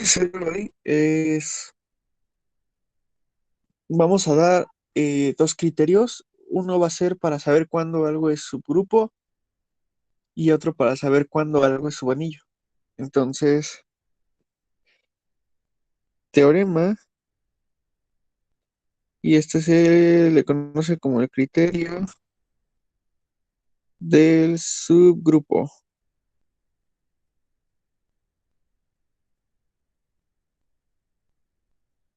hacer hoy es, vamos a dar dos criterios. Uno va a ser para saber cuándo algo es subgrupo y otro para saber cuándo algo es subanillo. Entonces, teorema, y este se le conoce como el criterio del subgrupo.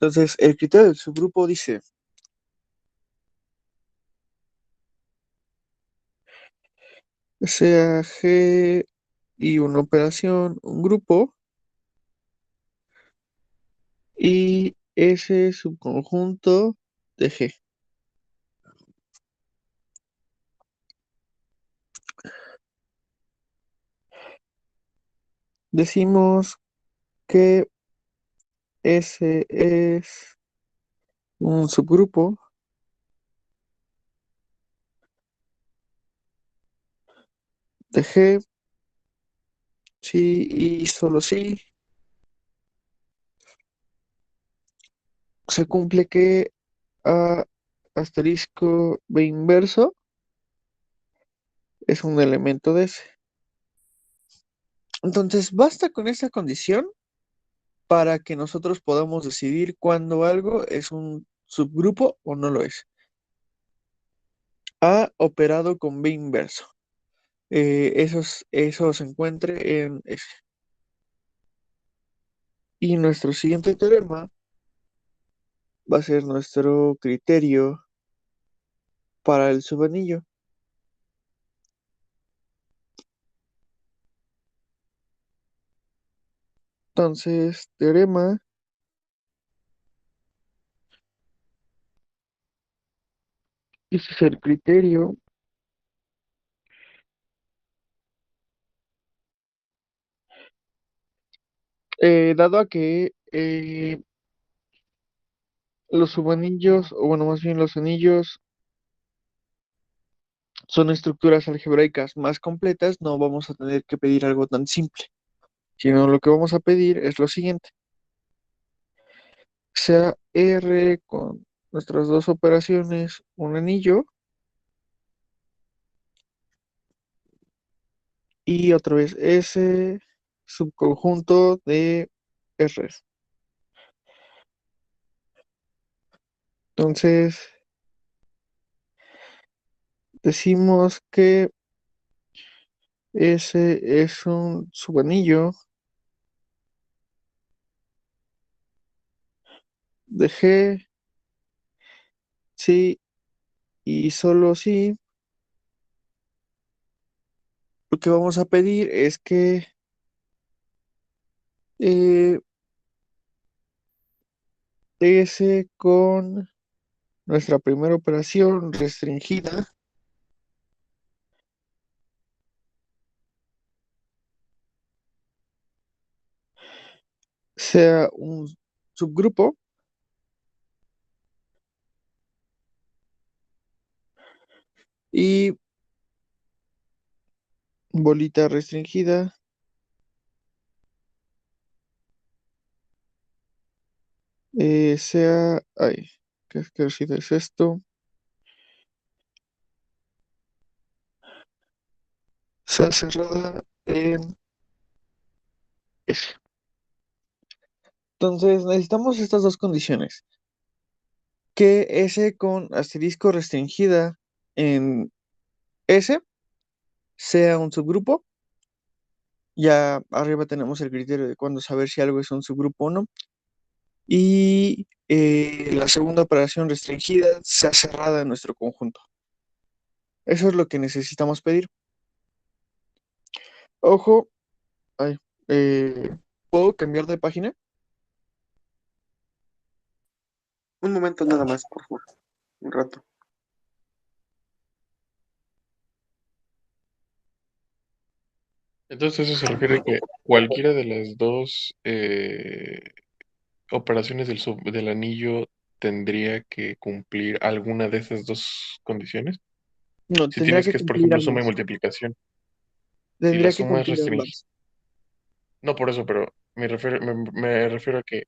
Entonces, el criterio del subgrupo dice, sea G y una operación, un grupo, y ese subconjunto de G. Decimos que ese es un subgrupo de G si y solo si se cumple que A asterisco B inverso es un elemento de ese. Entonces, basta con esta condición para que nosotros podamos decidir cuándo algo es un subgrupo o no lo es. A operado con B inverso. Eso se encuentre en S. Y nuestro siguiente teorema va a ser nuestro criterio para el subanillo. Entonces, teorema, ese es el criterio, dado a que los subanillos, o bueno, más bien los anillos, son estructuras algebraicas más completas, no vamos a tener que pedir algo tan simple, sino lo que vamos a pedir es lo siguiente, sea R con nuestras dos operaciones, un anillo, y otra vez S subconjunto de R. Entonces, decimos que ese es un subanillo de G, sí, y solo si lo que vamos a pedir es que eh, S con nuestra primera operación restringida sea un subgrupo y bolita restringida sea, ay, ¿qué asquerosidad es esto? Sea cerrada en S. Entonces necesitamos estas dos condiciones. Que S con asterisco restringida en S sea un subgrupo. Ya arriba tenemos el criterio de cuándo saber si algo es un subgrupo o no. Y la segunda operación restringida sea cerrada en nuestro conjunto. Eso es lo que necesitamos pedir. Ojo, ay, ¿puedo cambiar de página? Un momento nada más, por favor. Un rato. Entonces eso se refiere a que cualquiera de las dos operaciones del anillo tendría que cumplir alguna de esas dos condiciones. No, Si tienes que es, por ejemplo, suma y multiplicación, y la tendría que suma es cumplir restringida. ambas. No por eso, pero Me refiero a que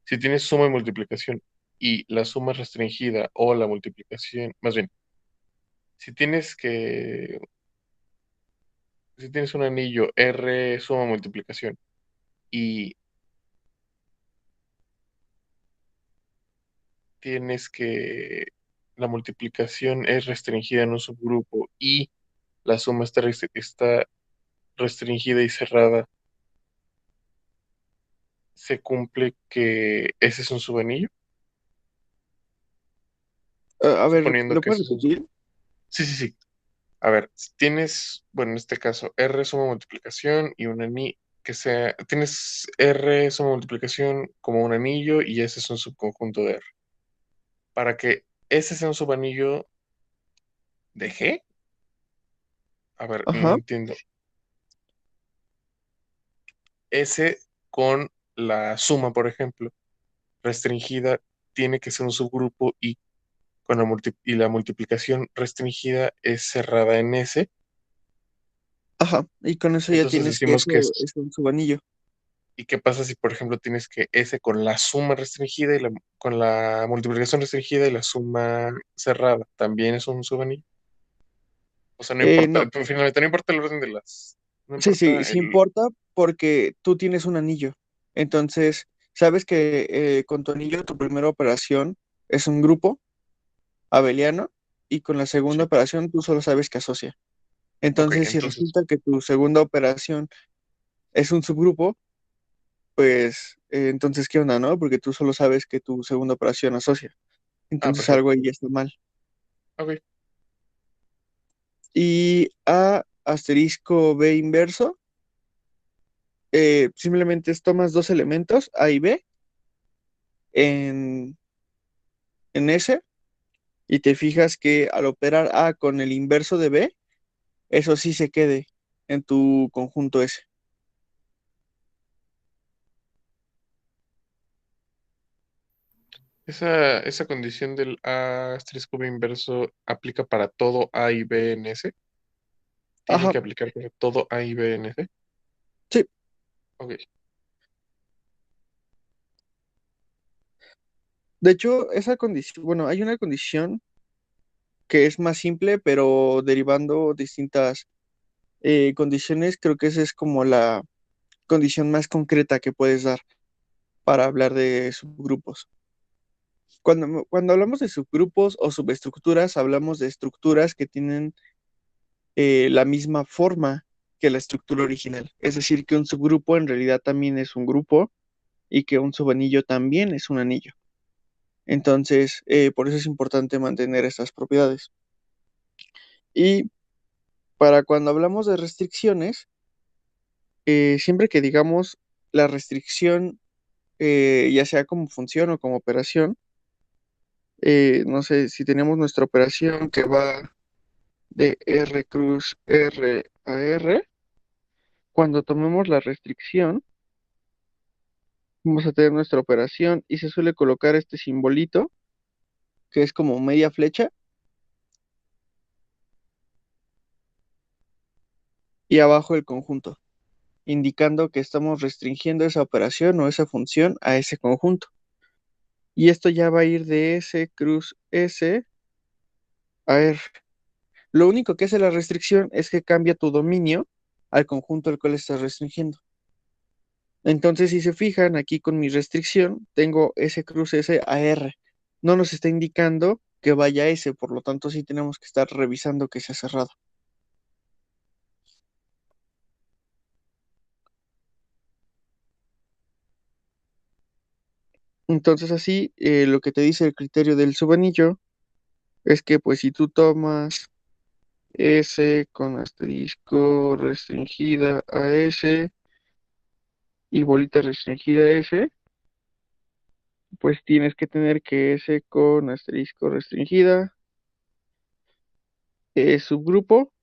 si tienes suma y multiplicación y la suma es restringida o la multiplicación, más bien, si tienes que, si tienes un anillo R suma multiplicación y tienes que la multiplicación es restringida en un subgrupo y la suma está restringida y cerrada, se cumple que ese es un subanillo, A ver, suponiendo ¿lo que puedes ese es un repetir? Sí, sí, sí. A ver, si tienes, bueno, en este caso, R suma multiplicación y un anillo, que sea, tienes R suma multiplicación como un anillo y ese es un subconjunto de R. Para que ese sea un subanillo de G, a ver, no Ajá, entiendo. S con la suma, por ejemplo, restringida, tiene que ser un subgrupo y, y la multiplicación restringida es cerrada en S. ajá. Y con eso ya Entonces tienes que decimos que eso es. es un subanillo. ¿Y qué pasa si, por ejemplo, tienes que S con la suma restringida y con la multiplicación restringida y la suma cerrada? ¿También es un subanillo? O sea, no importa, No, finalmente no importa el orden de las, no sí, importa sí, sí el, importa porque tú tienes un anillo. Entonces, sabes que con tu anillo tu primera operación es un grupo abeliano y con la segunda sí, operación tú solo sabes que asocia. ok, Entonces, si entonces, resulta que tu segunda operación es un subgrupo, pues entonces, ¿qué onda, no? Porque tú solo sabes que tu segunda operación asocia. Entonces algo perfecto, ahí está mal. ok. Y A asterisco B inverso, simplemente tomas dos elementos, A y B, en, en S, y te fijas que al operar A con el inverso de B, eso sí se quede en tu conjunto S. Esa condición del A asterisco B inverso aplica para todo A y B en S. Tiene Ajá, que aplicar para todo A y B en S. sí. Ok. De hecho, esa condición, bueno, hay una condición que es más simple, pero derivando distintas condiciones, creo que esa es como la condición más concreta que puedes dar para hablar de subgrupos. Cuando hablamos de subgrupos o subestructuras, hablamos de estructuras que tienen la misma forma que la estructura original. Es decir, que un subgrupo en realidad también es un grupo y que un subanillo también es un anillo. Entonces, por eso es importante mantener estas propiedades. Y para cuando hablamos de restricciones, siempre que digamos la restricción, ya sea como función o como operación, no sé, si tenemos nuestra operación que va de R cruz R a R, cuando tomemos la restricción, vamos a tener nuestra operación y se suele colocar este simbolito, que es como media flecha, y abajo el conjunto, indicando que estamos restringiendo esa operación o esa función a ese conjunto. Y esto ya va a ir de S cruz S a R. Lo único que hace la restricción es que cambia tu dominio al conjunto al cual estás restringiendo. Entonces, si se fijan, aquí con mi restricción tengo S cruz S a R. No nos está indicando que vaya S, por lo tanto sí tenemos que estar revisando que sea cerrado. Entonces así, lo que te dice el criterio del subanillo es que pues si tú tomas S con asterisco restringida a S y bolita restringida a S, pues tienes que tener que S con asterisco restringida es subgrupo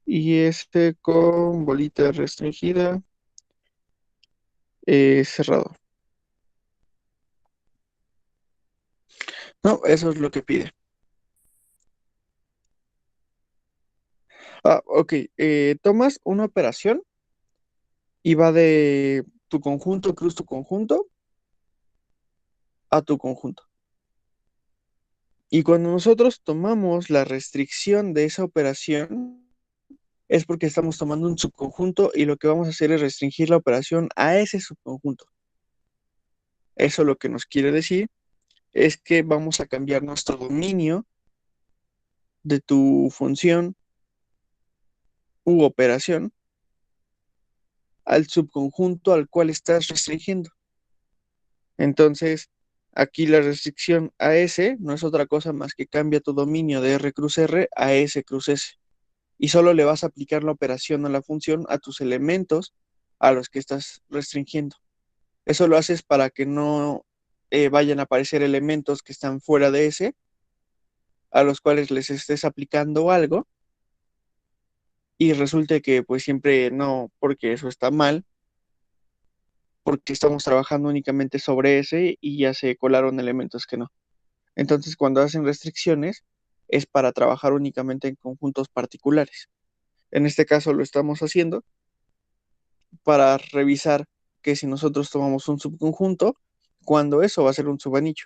y S con bolita restringida es cerrado. No, eso es lo que pide. Ok. Tomas una operación y va de tu conjunto, cruz tu conjunto, a tu conjunto. Y cuando nosotros tomamos la restricción de esa operación, es porque estamos tomando un subconjunto y lo que vamos a hacer es restringir la operación a ese subconjunto. Eso lo que nos quiere decir es que vamos a cambiar nuestro dominio de tu función u operación al subconjunto al cual estás restringiendo. Entonces, aquí la restricción a S no es otra cosa más que cambia tu dominio de R cruz R a S cruz S. Y solo le vas a aplicar la operación a la función a tus elementos a los que estás restringiendo. Eso lo haces para que no vayan a aparecer elementos que están fuera de S, a los cuales les estés aplicando algo y resulte que pues siempre no, porque eso está mal, porque estamos trabajando únicamente sobre ese y ya se colaron elementos que no. Entonces, cuando hacen restricciones, es para trabajar únicamente en conjuntos particulares. En este caso lo estamos haciendo para revisar que si nosotros tomamos un subconjunto, cuando eso va a ser un subanillo.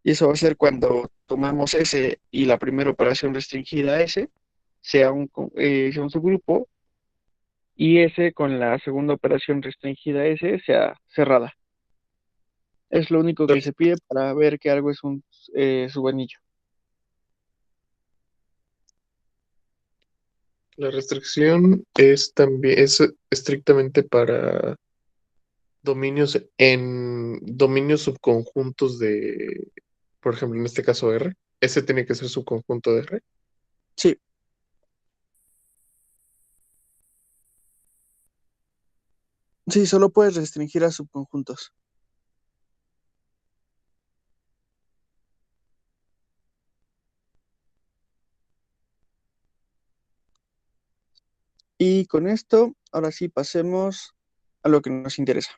Y eso va a ser cuando tomamos S y la primera operación restringida a S sea un subgrupo y S con la segunda operación restringida a S sea cerrada. Es lo único que se pide para ver que algo es un subanillo. La restricción es también, es estrictamente para dominios subconjuntos de, por ejemplo, en este caso R. Ese tiene que ser subconjunto de R. Sí, sí, solo puedes restringir a subconjuntos. Y con esto, ahora sí pasemos a lo que nos interesa.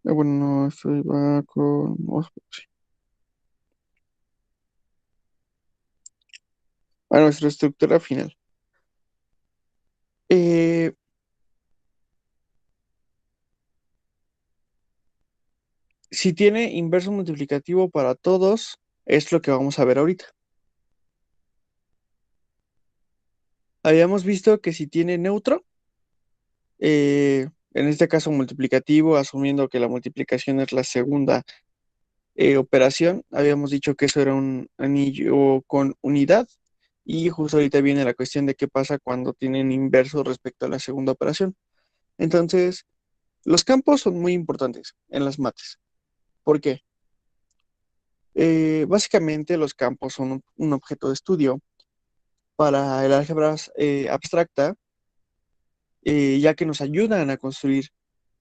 Bueno, no, esto va con... sí, a nuestra estructura final. Eh, si tiene inverso multiplicativo para todos, es lo que vamos a ver ahorita. Habíamos visto que si tiene neutro, en este caso multiplicativo, asumiendo que la multiplicación es la segunda operación, habíamos dicho que eso era un anillo con unidad. Y justo ahorita viene la cuestión de qué pasa cuando tienen inverso respecto a la segunda operación. Entonces, los campos son muy importantes en las mates. ¿Por qué? Básicamente los campos son un objeto de estudio para el álgebra abstracta, ya que nos ayudan a construir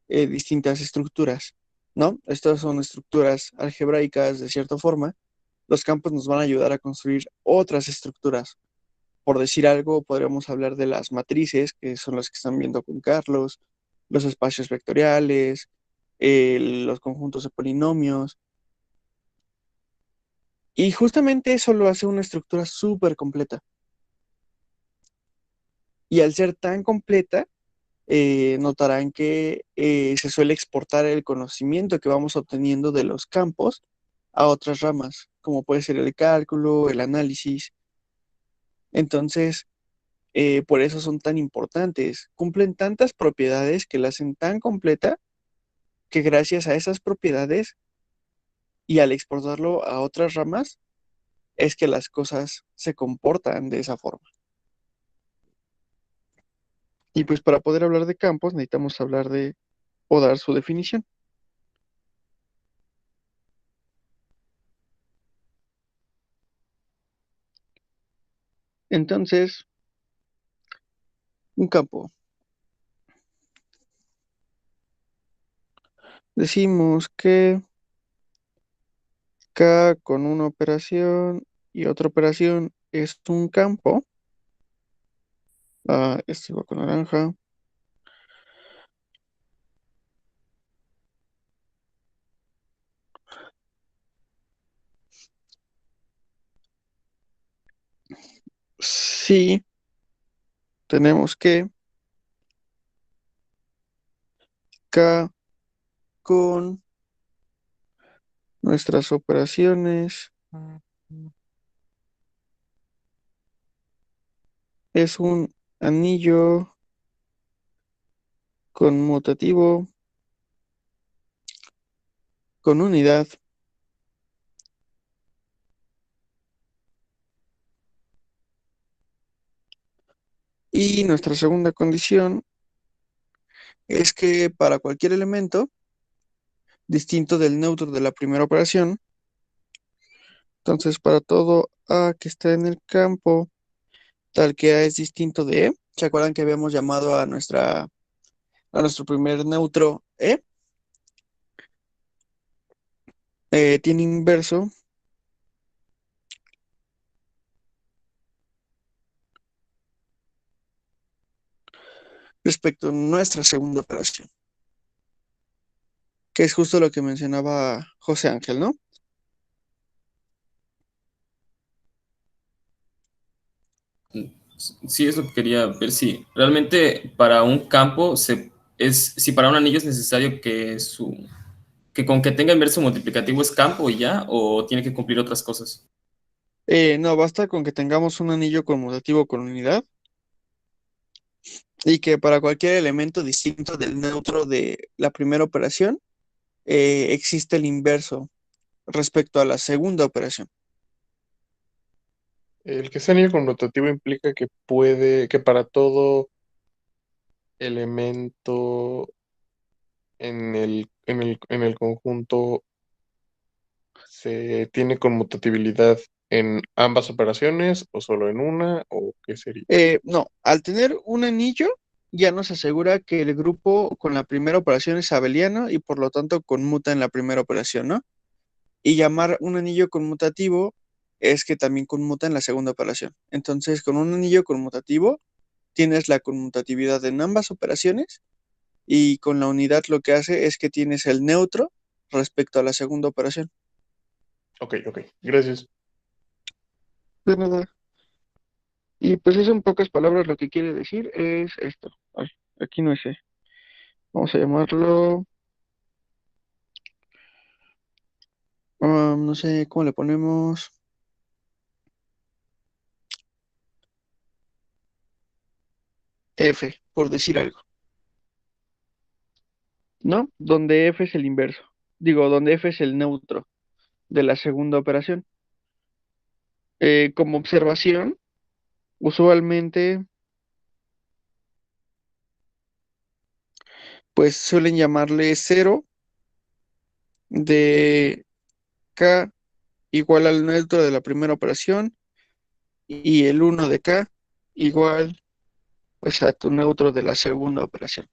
distintas estructuras, ¿no? Estas son estructuras algebraicas de cierta forma. Los campos nos van a ayudar a construir otras estructuras. Por decir algo, podríamos hablar de las matrices, que son las que están viendo con Carlos, los espacios vectoriales, los conjuntos de polinomios. Y justamente eso lo hace una estructura súper completa. Y al ser tan completa, notarán que se suele exportar el conocimiento que vamos obteniendo de los campos a otras ramas, como puede ser el cálculo, el análisis. Entonces, por eso son tan importantes. Cumplen tantas propiedades que la hacen tan completa que gracias a esas propiedades y al exportarlo a otras ramas, es que las cosas se comportan de esa forma. Y pues para poder hablar de campos necesitamos hablar de o dar su definición. Entonces, un campo. Decimos que K con una operación y otra operación es un campo. Este va con naranja. sí, tenemos que K con nuestras operaciones es un anillo conmutativo con unidad y nuestra segunda condición es que para cualquier elemento distinto del neutro de la primera operación, entonces para todo A que está en el campo, tal que A es distinto de E, ¿se acuerdan que habíamos llamado a nuestro primer neutro E? Tiene inverso respecto a nuestra segunda operación, que es justo lo que mencionaba José Ángel, ¿no? Sí, es lo que quería ver. Si realmente para un campo si para un anillo es necesario que con que tenga inverso multiplicativo es campo y ya, o tiene que cumplir otras cosas. No, basta con que tengamos un anillo conmutativo con unidad y que para cualquier elemento distinto del neutro de la primera operación existe el inverso respecto a la segunda operación. El que sea anillo conmutativo implica que para todo elemento en el conjunto se tiene conmutatividad en ambas operaciones o solo en una, o qué sería. No, al tener un anillo ya nos asegura que el grupo con la primera operación es abeliano y por lo tanto conmuta en la primera operación, ¿no? Y llamar un anillo conmutativo es que también conmuta en la segunda operación. Entonces, con un anillo conmutativo tienes la conmutatividad en ambas operaciones y con la unidad lo que hace es que tienes el neutro respecto a la segunda operación. Ok, ok, gracias. De nada. Y pues eso en pocas palabras lo que quiere decir es esto. Ay, aquí no es E. Vamos a llamarlo, no sé cómo le ponemos, F, por decir algo, ¿no? Donde F es el inverso. Digo, donde F es el neutro de la segunda operación. Como observación, usualmente, pues suelen llamarle cero de K igual al neutro de la primera operación y el uno de K igual pues a tu neutro de la segunda operación.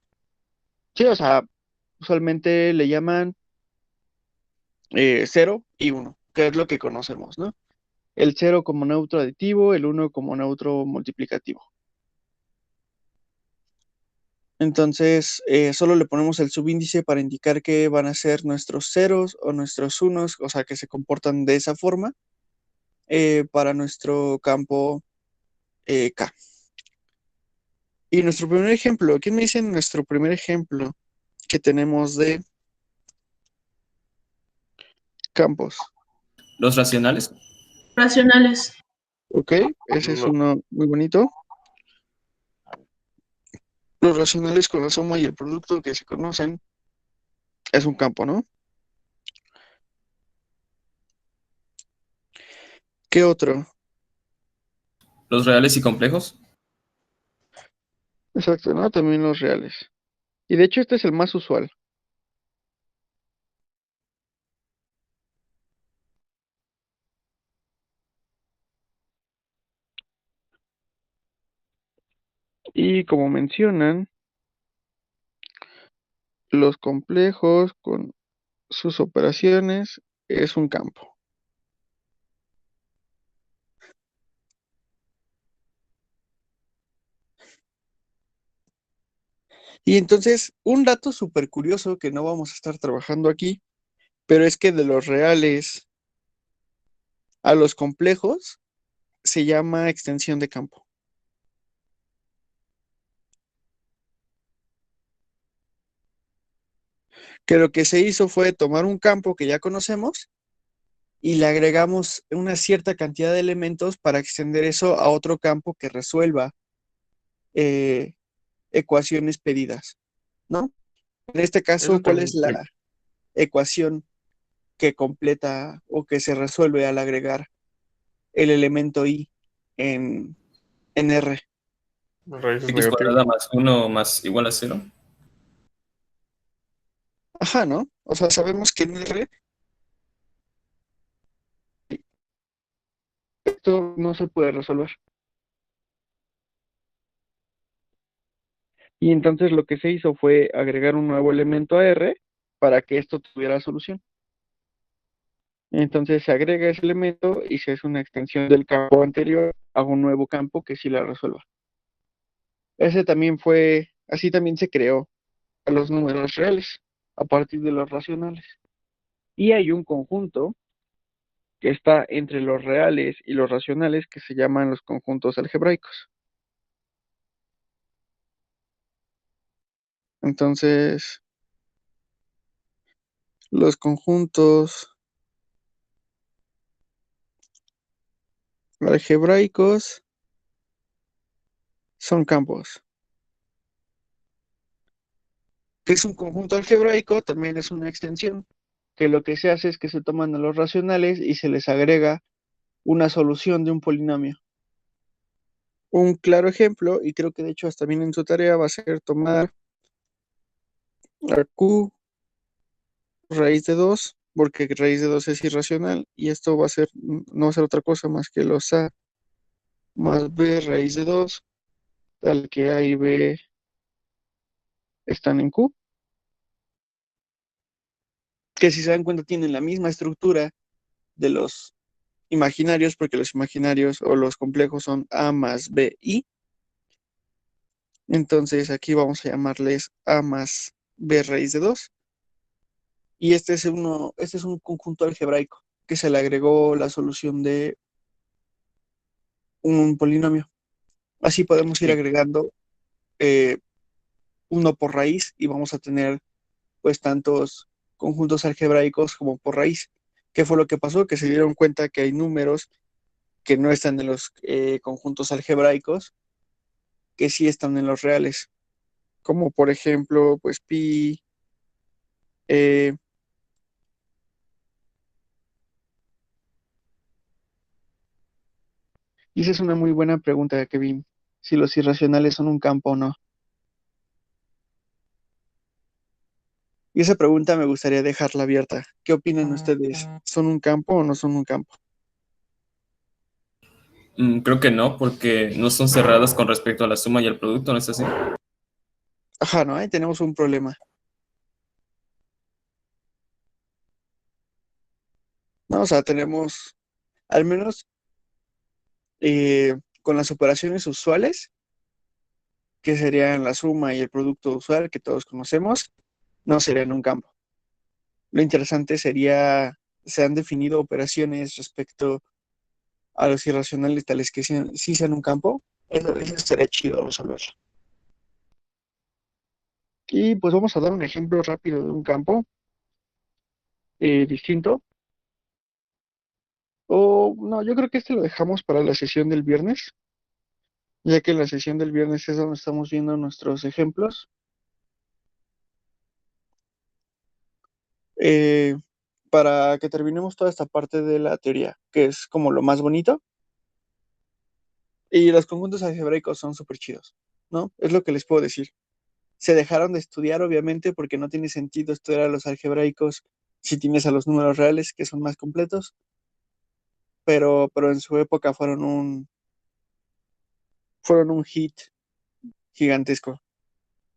Sí, o sea, usualmente le llaman 0 y uno, que es lo que conocemos, ¿no? El cero como neutro aditivo, el uno como neutro multiplicativo. Entonces, solo le ponemos el subíndice para indicar que van a ser nuestros ceros o nuestros unos, o sea, que se comportan de esa forma para nuestro campo K. Y nuestro primer ejemplo, ¿quién me dice nuestro primer ejemplo que tenemos de campos? Los racionales. Racionales. ¿Ok? Ese es No, uno muy bonito. Los racionales con la suma y el producto que se conocen es un campo, ¿no? ¿Qué otro? Los reales y complejos. Exacto, ¿no? También los reales. Y de hecho este es el más usual. Y como mencionan, los complejos con sus operaciones es un campo. Y entonces, un dato súper curioso que no vamos a estar trabajando aquí, pero es que de los reales a los complejos se llama extensión de campo. Que lo que se hizo fue tomar un campo que ya conocemos y le agregamos una cierta cantidad de elementos para extender eso a otro campo que resuelva eh, ecuaciones pedidas, ¿no? En este Eso caso, ¿cuál es también, la ecuación que completa o que se resuelve al agregar el elemento i en, en R? raíces X negativas. cuadrada más 1 más igual a 0. Ajá, ¿no? O sea, sabemos que en R esto no se puede resolver. Y entonces lo que se hizo fue agregar un nuevo elemento a R para que esto tuviera solución. Entonces se agrega ese elemento y se hace una extensión del campo anterior a un nuevo campo que sí la resuelva. Ese también fue, así también se creó a los números reales a partir de los racionales. Y hay un conjunto que está entre los reales y los racionales que se llaman los conjuntos algebraicos. Entonces, los conjuntos algebraicos son campos. ¿Qué es un conjunto algebraico? También es una extensión, que lo que se hace es que se toman a los racionales y se les agrega una solución de un polinomio. Un claro ejemplo, y creo que de hecho hasta viene en su tarea, va a ser tomar a q raíz de 2, porque raíz de 2 es irracional, y esto va a ser, no va a ser otra cosa más que los a más b raíz de 2, tal que a y b están en q, que si se dan cuenta tienen la misma estructura de los imaginarios, porque los imaginarios o los complejos son a más b i. Entonces aquí vamos a llamarles a más b raíz de 2. Y este es un conjunto algebraico que se le agregó la solución de un polinomio. Así podemos ir Sí. agregando eh, uno por raíz y vamos a tener pues tantos conjuntos algebraicos como por raíz. ¿Qué fue lo que pasó? Que se dieron cuenta que hay números que no están en los conjuntos algebraicos, que sí están en los reales, como por ejemplo, pues pi, eh, y esa es una muy buena pregunta, Kevin, si los irracionales son un campo o no. Y esa pregunta me gustaría dejarla abierta. ¿Qué opinan ustedes? ¿Son un campo o no son un campo? Creo que no, porque no son cerradas con respecto a la suma y al producto, ¿no es así? Ajá, ¿no? Ahí tenemos un problema. ¿No? O sea, tenemos, al menos con las operaciones usuales, que serían la suma y el producto usual que todos conocemos, no serían un campo. Lo interesante sería, se han definido operaciones respecto a los irracionales tales que sí sean un campo. Eso estaría chido resolverlo. Y pues vamos a dar un ejemplo rápido de un campo distinto. O no, yo creo que este lo dejamos para la sesión del viernes, ya que la sesión del viernes es donde estamos viendo nuestros ejemplos. Eh, para que terminemos toda esta parte de la teoría, que es como lo más bonito. Y los conjuntos algebraicos son súper chidos, ¿no? Es lo que les puedo decir. Se dejaron de estudiar, obviamente, porque no tiene sentido estudiar a los algebraicos si tienes a los números reales, que son más completos, pero en su época fueron un hit gigantesco.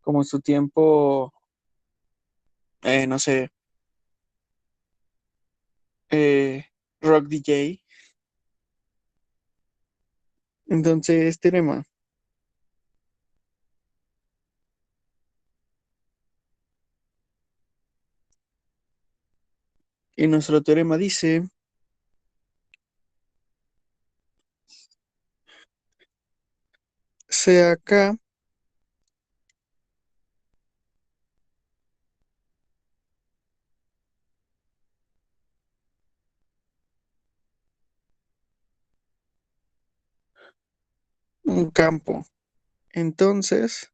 Como en su tiempo, no sé, eh, Rock DJ. Entonces, teorema. Y nuestro teorema dice, sea K un campo. Entonces,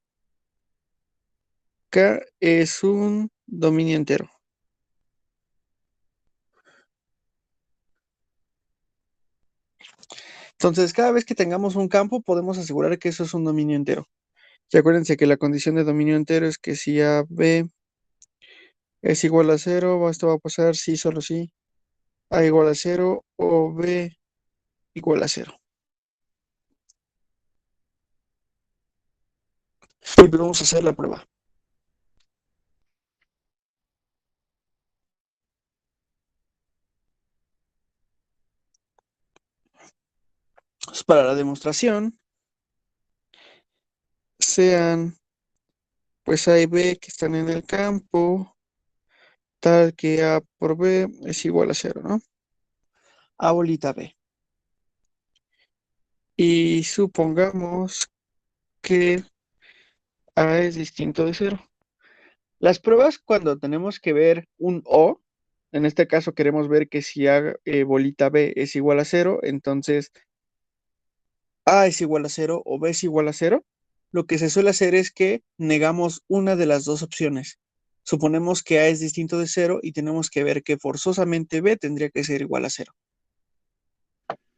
K es un dominio entero. Entonces, cada vez que tengamos un campo, podemos asegurar que eso es un dominio entero. Y acuérdense que la condición de dominio entero es que si A, B es igual a cero, esto va a pasar si, solo si A igual a cero o B igual a cero. Y vamos a hacer la prueba. Pues para la demostración, sean pues A y B que están en el campo, tal que A por B es igual a cero, ¿no? A bolita B. Y supongamos que A es distinto de cero. Las pruebas cuando tenemos que ver un O, en este caso queremos ver que si A bolita B es igual a cero, entonces A es igual a cero o B es igual a cero. Lo que se suele hacer es que negamos una de las dos opciones. Suponemos que A es distinto de cero y tenemos que ver que forzosamente B tendría que ser igual a cero.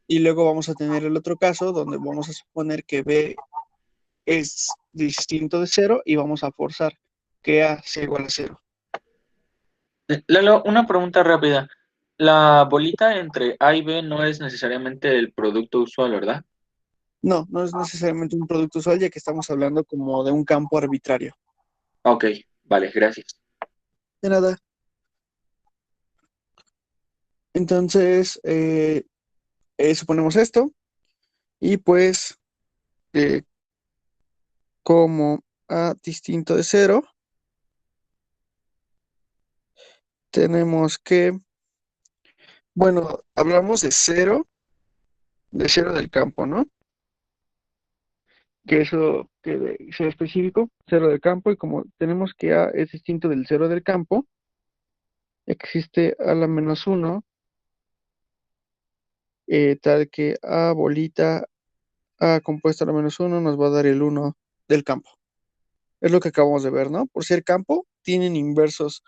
Y luego vamos a tener el otro caso donde vamos a suponer que B es distinto de cero y vamos a forzar que A sea igual a cero. Lalo, una pregunta rápida. La bolita entre A y B no es necesariamente el producto usual, ¿verdad? No, no es necesariamente un producto usual, ya que estamos hablando como de un campo arbitrario. Ok, vale, gracias. De nada. Entonces, suponemos esto y pues eh, como A distinto de cero, tenemos que, bueno, hablamos de cero del campo, ¿no? Que eso sea específico, cero del campo, y como tenemos que A es distinto del cero del campo, existe A la menos uno, tal que A bolita A compuesto a la menos uno nos va a dar el uno del campo. Es lo que acabamos de ver, ¿no? Por ser campo, tienen inversos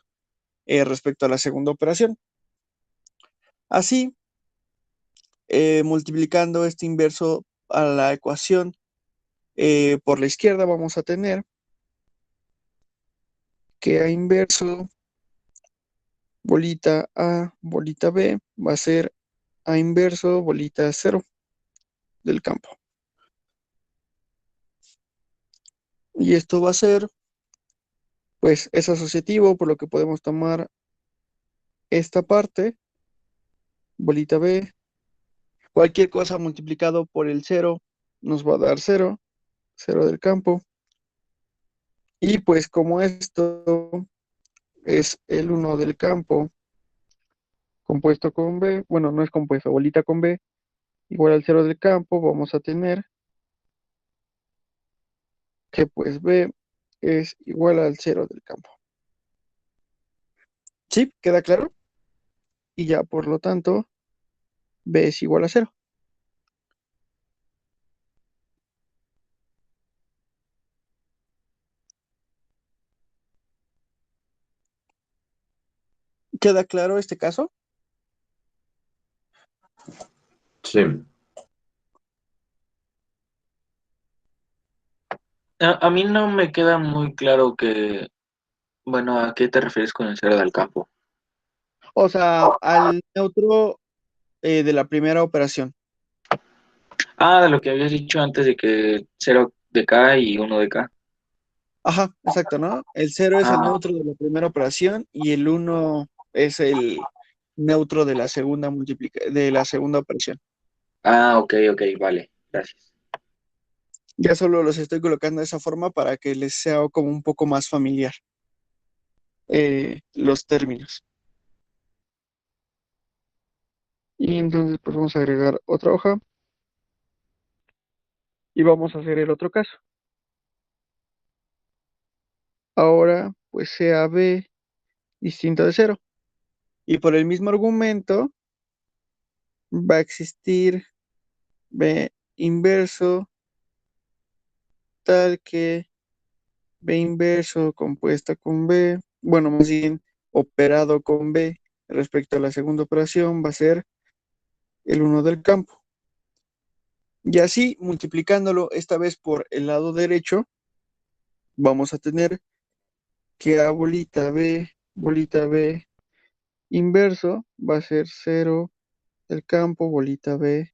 respecto a la segunda operación. Así, multiplicando este inverso a la ecuación por la izquierda, vamos a tener que A inverso bolita A bolita B va a ser A inverso bolita 0 del campo. Y esto va a ser, pues, es asociativo, por lo que podemos tomar esta parte, bolita B. Cualquier cosa multiplicado por el 0 nos va a dar 0, 0 del campo. Y pues como esto es el 1 del campo compuesto con B, bueno, no es compuesto, bolita con B, igual al 0 del campo, vamos a tener que pues B es igual al 0 del campo. ¿Sí? ¿Queda claro? Y ya por lo tanto, B es igual a 0. ¿Queda claro este caso? Sí. A mí no me queda muy claro bueno, ¿a qué te refieres con el cero del campo? O sea, al neutro de la primera operación. Ah, de lo que habías dicho antes de que 0 de K y 1 de K. Ajá, exacto, ¿no? El 0 es el Ah, neutro de la primera operación y el 1 es el neutro de la segunda de la segunda operación. ok, vale, gracias. Ya solo los estoy colocando de esa forma para que les sea como un poco más familiar los términos. Y entonces pues vamos a agregar otra hoja y vamos a hacer el otro caso. Ahora pues sea B distinto de 0. Y por el mismo argumento va a existir B inverso tal que B inverso compuesta con B, bueno, más bien operado con B respecto a la segunda operación va a ser el 1 del campo. Y así, multiplicándolo esta vez por el lado derecho, vamos a tener que A bolita B inverso va a ser 0 del campo, bolita B,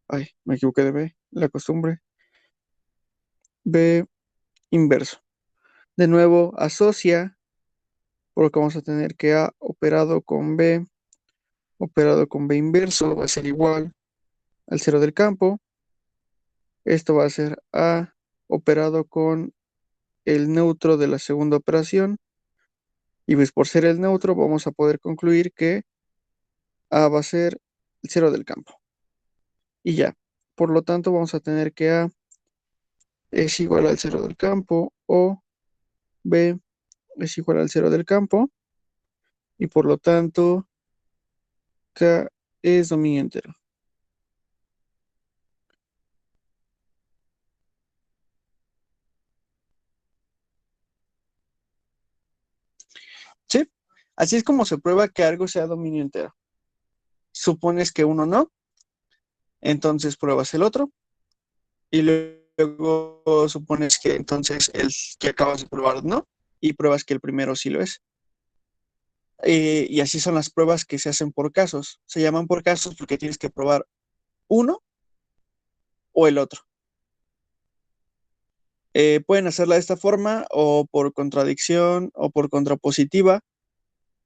ay, me equivoqué de B, la costumbre, B inverso. De nuevo, asocia, porque vamos a tener que A operado con B inverso va a ser igual al 0 del campo. Esto va a ser A operado con el neutro de la segunda operación. Y pues por ser el neutro vamos a poder concluir que A va a ser el 0 del campo. Y ya. Por lo tanto vamos a tener que A es igual al 0 del campo o B es igual al 0 del campo. Y por lo tanto K es dominio entero. ¿Sí? Así es como se prueba que algo sea dominio entero. Supones que uno no, entonces pruebas el otro. Y luego supones que entonces el que acabas de probar no, y pruebas que el primero sí lo es. Y así son las pruebas que se hacen por casos. Se llaman por casos porque tienes que probar uno o el otro. Pueden hacerla de esta forma o por contradicción o por contrapositiva.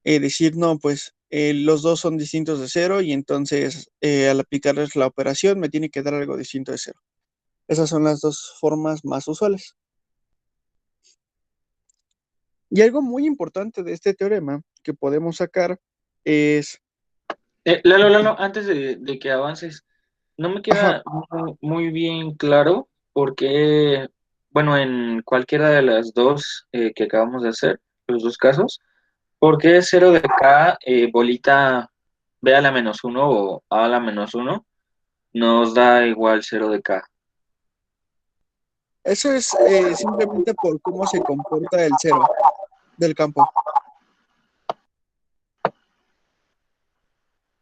Decir, no, pues los dos son distintos de cero y entonces al aplicarles la operación me tiene que dar algo distinto de cero. Esas son las dos formas más usuales. Y algo muy importante de este teorema que podemos sacar es... Lalo, antes de que avances, no me Ajá, queda muy bien claro por qué, bueno, en cualquiera de las dos que acabamos de hacer, los dos casos, ¿por qué 0 de K, bolita B a la menos uno o A a la menos uno nos da igual 0 de K? eso es simplemente por cómo se comporta el cero del campo.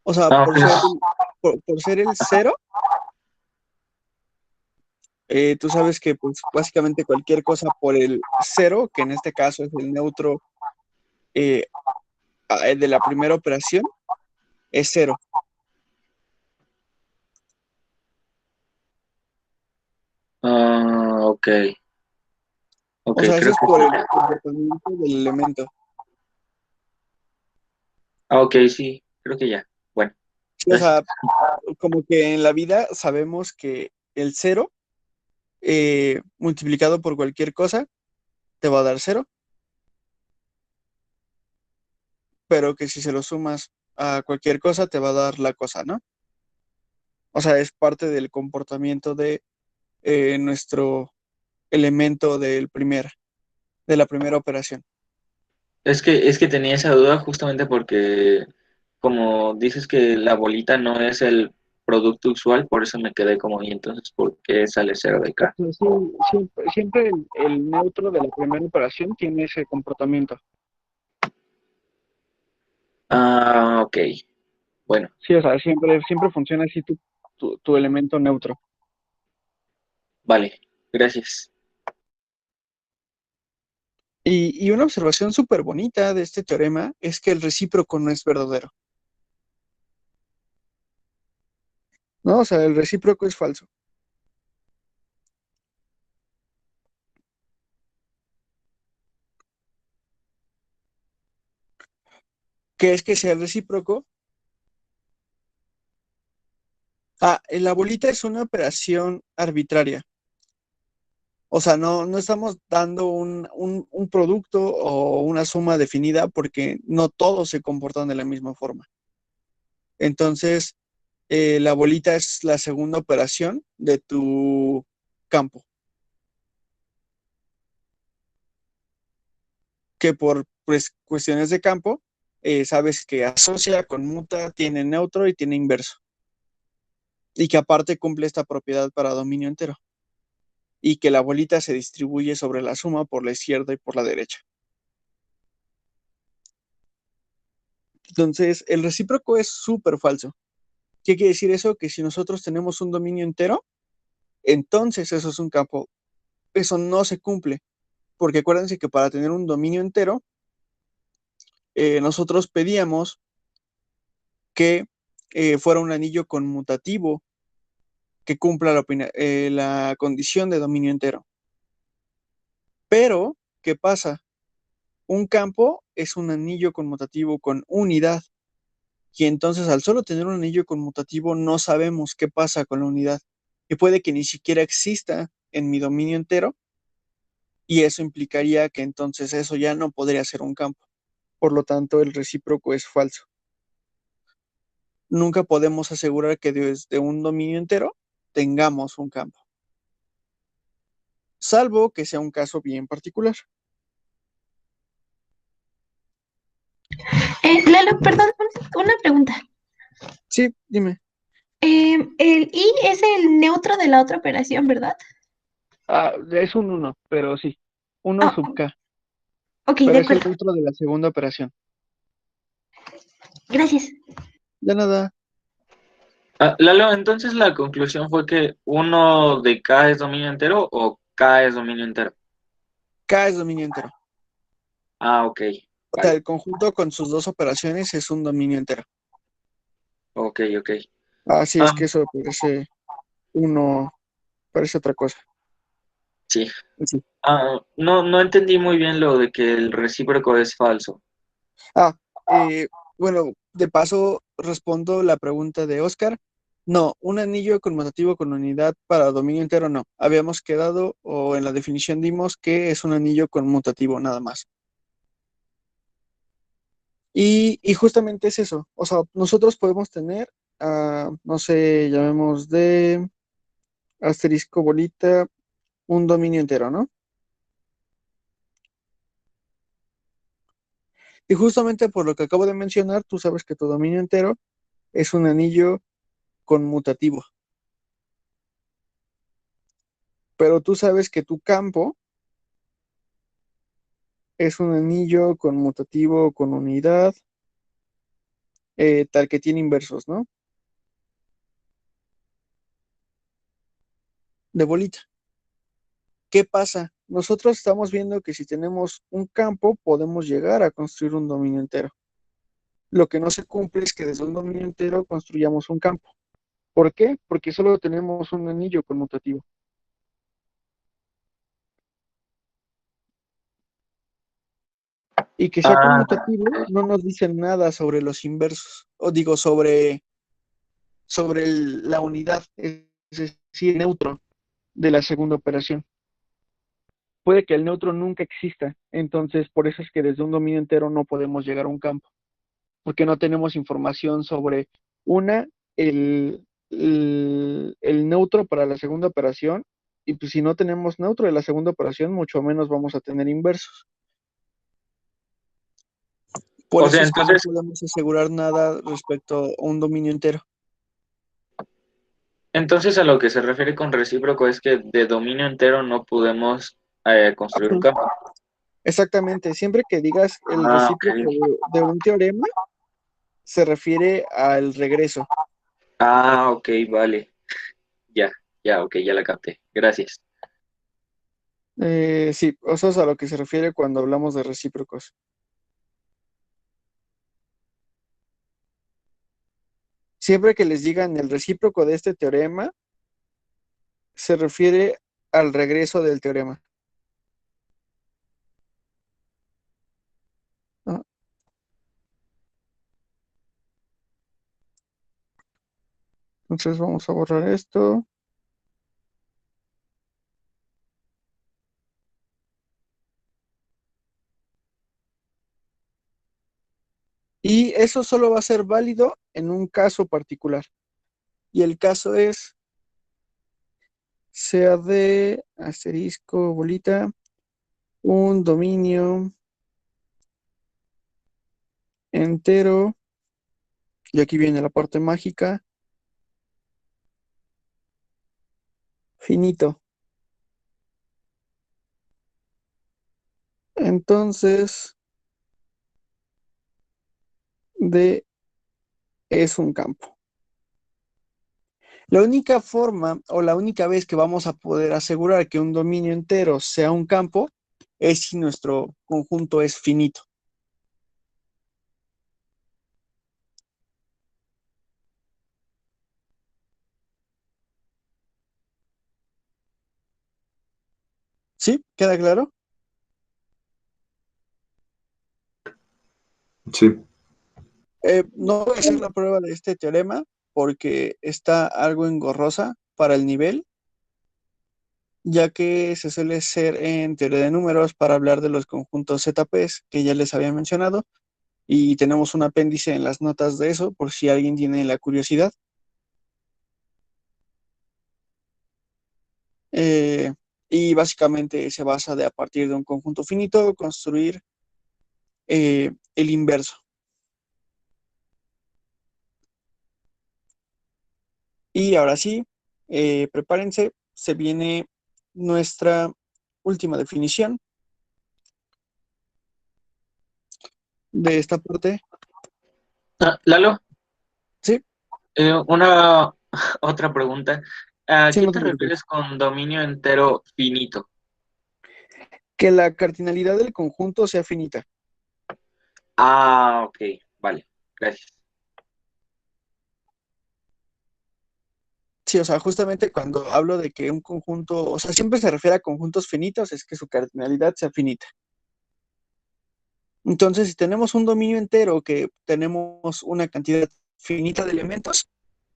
O sea, Ah, por pues, ser, por ser el cero, tú sabes que pues básicamente cualquier cosa por el cero, que en este caso es el neutro eh, de la primera operación, es cero. ok, O ok, sea, eso creo es que por sí. el comportamiento del elemento. Ah, ok, sí, creo que ya. Bueno, Sí, o gracias. sea, como que en la vida sabemos que el cero multiplicado por cualquier cosa te va a dar cero, pero que si se lo sumas a cualquier cosa te va a dar la cosa, ¿no? O sea, es parte del comportamiento de nuestro elemento de la primera operación. Es que tenía esa duda justamente porque, como dices que la bolita no es el producto usual, por eso me quedé como, ¿y entonces por qué sale 0 de K? Sí, siempre el neutro de la primera operación tiene ese comportamiento. Ah, ok, bueno, Sí, o sea, siempre funciona así tu elemento neutro. vale, gracias. Y una observación súper bonita de este teorema es que el recíproco no es verdadero, ¿no? O sea, el recíproco es falso. ¿Qué es que sea el recíproco? La bolita es una operación arbitraria. O sea, no estamos dando un producto o una suma definida porque no todos se comportan de la misma forma. Entonces, la bolita es la segunda operación de tu campo, que por pues, cuestiones de campo, sabes que asocia, conmuta, tiene neutro y tiene inverso. Y que aparte cumple esta propiedad para dominio entero. y que la bolita se distribuye sobre la suma por la izquierda y por la derecha. Entonces, el recíproco es súper falso. ¿Qué quiere decir eso? Que si nosotros tenemos un dominio entero, entonces eso es un campo. Eso no se cumple, porque acuérdense que para tener un dominio entero, nosotros pedíamos que fuera un anillo conmutativo que cumpla la condición de dominio entero. Pero, ¿qué pasa? Un campo es un anillo conmutativo con unidad. Y entonces al solo tener un anillo conmutativo no sabemos qué pasa con la unidad. Y puede que ni siquiera exista en mi dominio entero. Y eso implicaría que entonces eso ya no podría ser un campo. Por lo tanto, el recíproco es falso. Nunca podemos asegurar que desde un dominio entero tengamos un campo. Salvo que sea un caso bien particular. Lalo, perdón, una pregunta. Sí, dime. El I es el neutro de la otra operación, ¿verdad? Es un 1, pero sí. 1 Oh, sub K. ok, Pero de es el acuerdo. neutro de la segunda operación. Gracias. De nada. Lalo, entonces la conclusión fue que uno de K es dominio entero o K es dominio entero. K es dominio entero. Ok, O sea, vale. el conjunto con sus dos operaciones es un dominio entero. Ok. Así Ah, es que eso parece uno, parece otra cosa. sí. Sí. No entendí muy bien lo de que el recíproco es falso. Ah, bueno, de paso respondo la pregunta de Oscar. No, un anillo conmutativo con unidad para dominio entero no. Habíamos quedado, o en la definición dimos que es un anillo conmutativo nada más. Y justamente es eso. O sea, nosotros podemos tener, no sé, llamemos de asterisco bolita, un dominio entero, ¿no? Y justamente por lo que acabo de mencionar, tú sabes que tu dominio entero es un anillo conmutativo. Pero tú sabes que tu campo es un anillo conmutativo con unidad, tal que tiene inversos, ¿no? De bolita. ¿Qué pasa? Nosotros estamos viendo que si tenemos un campo, podemos llegar a construir un dominio entero. Lo que no se cumple es que desde un dominio entero construyamos un campo. ¿Por qué? Porque solo tenemos un anillo conmutativo. Y que sea conmutativo Ok. no nos dice nada sobre los inversos, o digo, sobre la unidad, es decir, el neutro de la segunda operación. Puede que el neutro nunca exista, entonces por eso es que desde un dominio entero no podemos llegar a un campo, porque no tenemos información sobre una, el neutro para la segunda operación, y pues si no tenemos neutro de la segunda operación, mucho menos vamos a tener inversos. Por O eso sea, es que no entonces, podemos asegurar nada respecto a un dominio entero. a lo que se refiere con recíproco es que de dominio entero no podemos construir un campo. Exactamente, siempre que digas el Ok. recíproco de un teorema, se refiere al regreso. Ok, vale. Ya, ok, ya la capté. Gracias. Sí, eso es a lo que se refiere cuando hablamos de recíprocos. Siempre que les digan el recíproco de este teorema, se refiere al regreso del teorema. ¿No? Entonces vamos a borrar esto. Y eso solo va a ser válido en un caso particular. Y el caso es, sea de asterisco, bolita, un dominio entero, y aquí viene la parte mágica, finito. Entonces, D es un campo. La única forma o la única vez que vamos a poder asegurar que un dominio entero sea un campo es si nuestro conjunto es finito. ¿Sí? ¿Queda claro? Sí. No voy a hacer la prueba de este teorema porque está algo engorrosa para el nivel, ya que se suele hacer en teoría de números para hablar de los conjuntos ZPs que ya les había mencionado, y tenemos un apéndice en las notas de eso por si alguien tiene la curiosidad. Eh, y básicamente se basa de a partir de un conjunto finito construir el inverso. Y ahora sí, prepárense, se viene nuestra última definición de esta parte. Lalo, Sí, una otra pregunta. ¿A sí, qué no te te preocupes. refieres con dominio entero finito? Que la cardinalidad del conjunto sea finita. Ah, ok, vale, gracias. Sí, o sea, justamente cuando hablo de que un conjunto, o sea, siempre se refiere a conjuntos finitos, es que su cardinalidad sea finita. Entonces, si tenemos un dominio entero que tenemos una cantidad finita de elementos,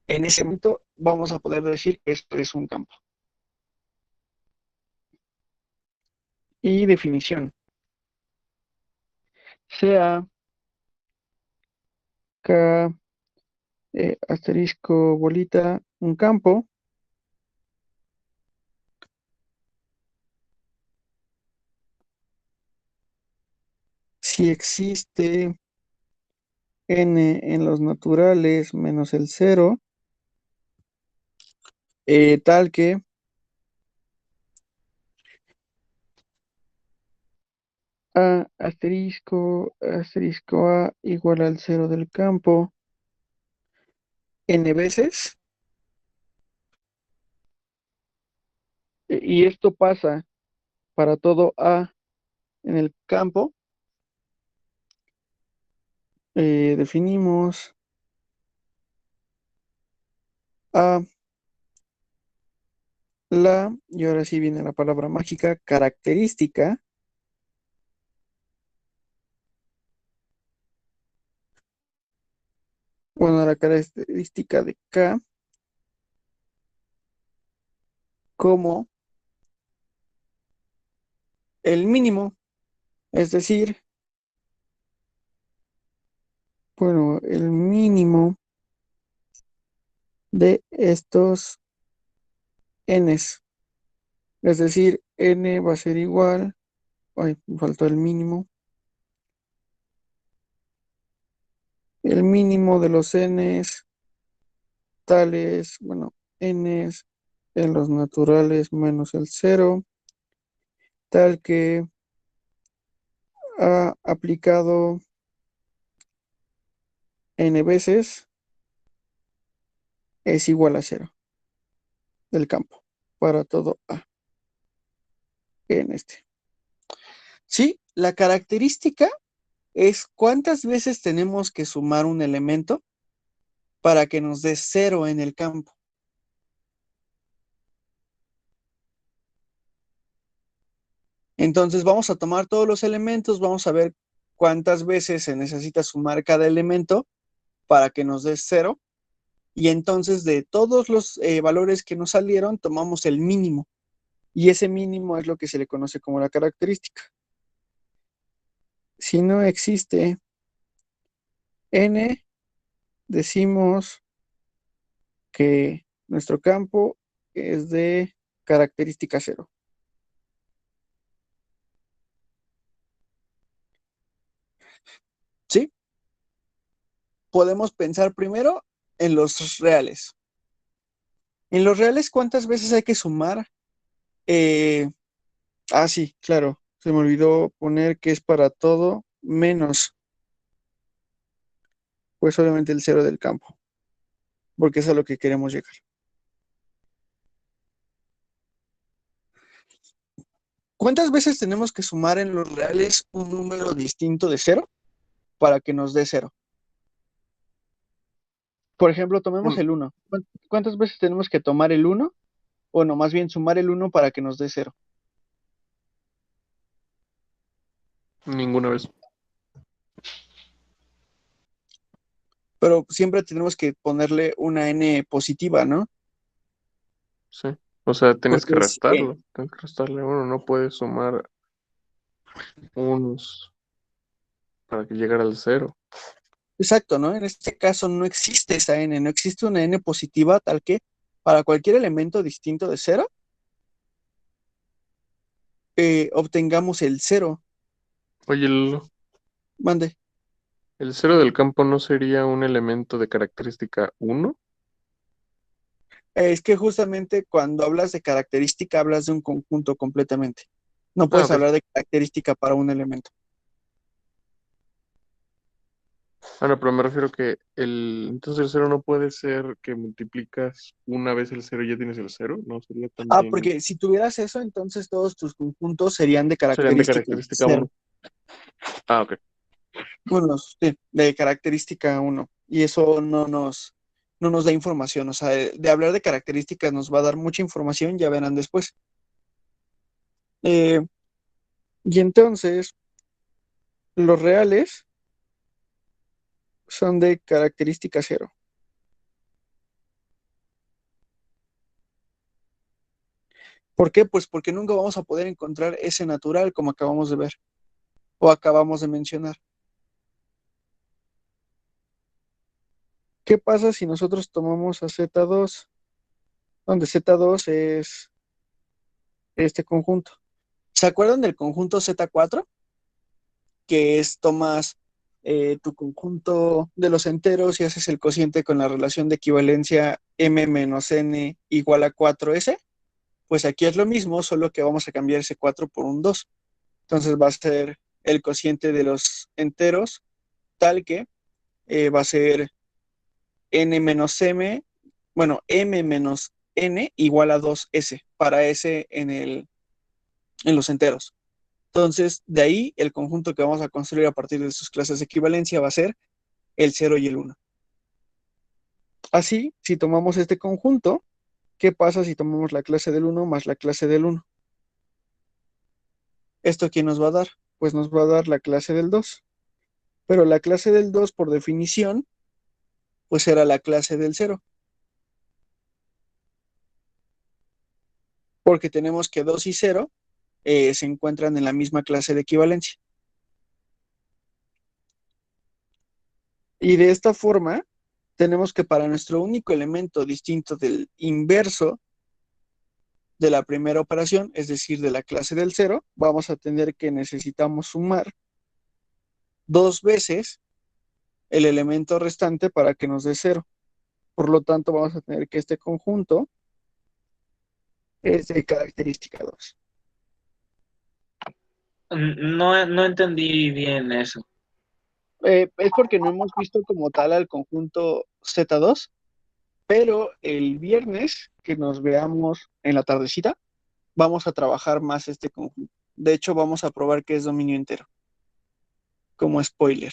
en ese momento vamos a poder decir que esto es un campo. Y definición. Sea K, asterisco, bolita, un campo, si existe n en los naturales menos el cero, tal que a asterisco, asterisco a igual al cero del campo n veces, y esto pasa para todo a en el campo. Definimos a y ahora sí viene la palabra mágica, característica. Bueno, la característica de K como el mínimo, es decir, bueno, el mínimo de estos n's. Es decir, n va a ser igual, ay, me faltó el mínimo. El mínimo de los n's tales, bueno, n's en los naturales menos el cero, tal que ha aplicado n veces es igual a cero del campo para todo A en este. Sí, la característica es cuántas veces tenemos que sumar un elemento para que nos dé cero en el campo. Entonces vamos a tomar todos los elementos, vamos a ver cuántas veces se necesita sumar cada elemento para que nos dé cero. Y entonces de todos los valores que nos salieron, tomamos el mínimo. Y ese mínimo es lo que se le conoce como la característica. Si no existe n, decimos que nuestro campo es de característica cero. ¿Sí? Podemos pensar primero en los reales. En los reales, ¿cuántas veces hay que sumar? Sí, claro. Se me olvidó poner que es para todo menos, pues obviamente el cero del campo, porque es a lo que queremos llegar. ¿Cuántas veces tenemos que sumar en los reales un número distinto de cero para que nos dé cero? Por ejemplo, tomemos Un- el uno. ¿Cuántas veces tenemos que tomar el uno? O no, más bien sumar el uno para que nos dé cero. Ninguna vez. Pero siempre tenemos que ponerle una n positiva, ¿no? Sí. O sea, tienes que Porque es restarlo. Tienes que restarle uno. No puedes sumar unos para que llegara al cero. exacto, ¿no? En este caso no existe esa n, no existe una n positiva tal que para cualquier elemento distinto de cero obtengamos el cero. Oye, Mande. ¿el cero del campo no sería un elemento de característica uno? Es que justamente cuando hablas de característica hablas de un conjunto completamente. No Ah, puedes ok. hablar de característica para un elemento. Ah, no, pero me refiero que entonces el cero no puede ser que multiplicas una vez el cero y ya tienes el cero, ¿no? Sería Ah, también, porque si tuvieras eso, entonces todos tus conjuntos serían de serían de característica característica cero. uno. Ah, ok. Bueno, sí, de característica uno. Y eso no nos da información. O sea, de hablar de características nos va a dar mucha información, ya verán después. Eh, y entonces, los reales son de característica cero. ¿Por qué? Pues porque nunca vamos a poder encontrar ese natural como acabamos de ver o acabamos de mencionar. ¿Qué pasa si nosotros tomamos a Z2, donde Z2 es este conjunto? ¿Se acuerdan del conjunto Z4? Que es tomas tu conjunto de los enteros y haces el cociente con la relación de equivalencia m menos n igual a 4s. Pues aquí es lo mismo, solo que vamos a cambiar ese 4 por un 2. Entonces va a ser el cociente de los enteros tal que va a ser n menos m, bueno, m menos n igual a 2s para s en los enteros. Entonces, de ahí el conjunto que vamos a construir a partir de sus clases de equivalencia va a ser el 0 y el 1. Así, si tomamos este conjunto, ¿qué pasa si tomamos la clase del 1 más la clase del 1? ¿Esto quién nos va a dar? Pues nos va a dar la clase del 2. Pero la clase del 2, por definición, pues era la clase del 0. Porque tenemos que 2 y 0 se encuentran en la misma clase de equivalencia. Y de esta forma, tenemos que para nuestro único elemento distinto del inverso de la primera operación, es decir, de la clase del 0, vamos a tener que necesitamos sumar 2 veces el elemento restante para que nos dé 0. Por lo tanto, vamos a tener que este conjunto es de característica 2. No entendí bien eso. Es porque no hemos visto como tal al conjunto Z2, pero el viernes que nos veamos en la tardecita, vamos a trabajar más este conjunto. De hecho, vamos a probar que es dominio entero, como spoiler.